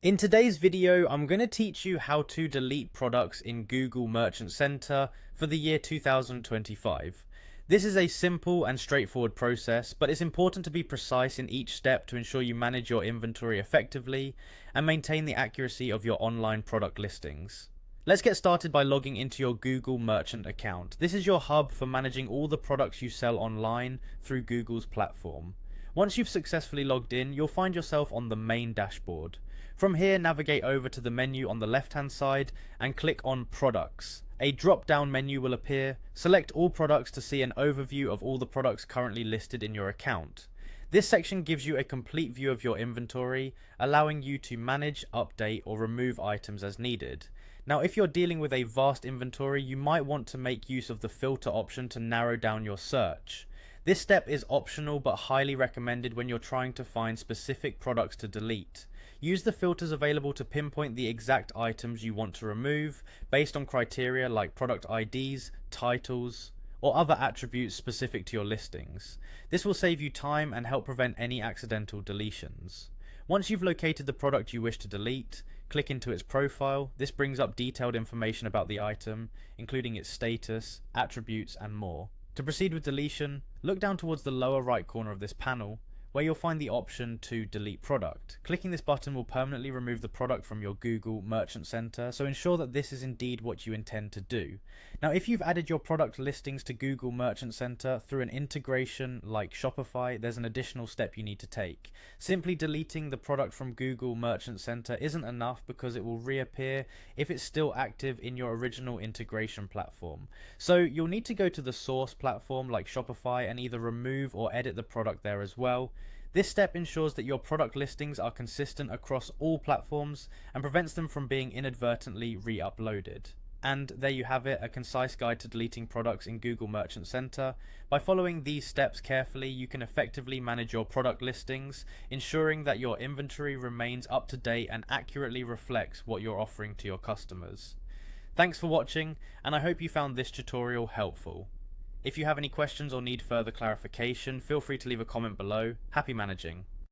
In today's video, I'm going to teach you how to delete products in Google Merchant Center for the year 2025. This is a simple and straightforward process, but it's important to be precise in each step to ensure you manage your inventory effectively and maintain the accuracy of your online product listings. Let's get started by logging into your Google Merchant account. This is your hub for managing all the products you sell online through Google's platform. Once you've successfully logged in, you'll find yourself on the main dashboard. From here, navigate over to the menu on the left-hand side and click on Products. A drop-down menu will appear. Select all products to see an overview of all the products currently listed in your account. This section gives you a complete view of your inventory, allowing you to manage, update, or remove items as needed. Now, if you're dealing with a vast inventory, you might want to make use of the filter option to narrow down your search. This step is optional but highly recommended when you're trying to find specific products to delete. Use the filters available to pinpoint the exact items you want to remove based on criteria like product IDs, titles, or other attributes specific to your listings. This will save you time and help prevent any accidental deletions. Once you've located the product you wish to delete, click into its profile. This brings up detailed information about the item, including its status, attributes, and more. To proceed with deletion, look down towards the lower right corner of this panel, where you'll find the option to delete product. Clicking this button will permanently remove the product from your Google Merchant Center, so ensure that this is indeed what you intend to do. Now, if you've added your product listings to Google Merchant Center through an integration like Shopify, there's an additional step you need to take. Simply deleting the product from Google Merchant Center isn't enough because it will reappear if it's still active in your original integration platform. So you'll need to go to the source platform like Shopify and either remove or edit the product there as well. This step ensures that your product listings are consistent across all platforms and prevents them from being inadvertently re-uploaded. And there you have it, a concise guide to deleting products in Google Merchant Center. By following these steps carefully, you can effectively manage your product listings, ensuring that your inventory remains up to date and accurately reflects what you're offering to your customers. Thanks for watching, and I hope you found this tutorial helpful. If you have any questions or need further clarification, feel free to leave a comment below. Happy managing!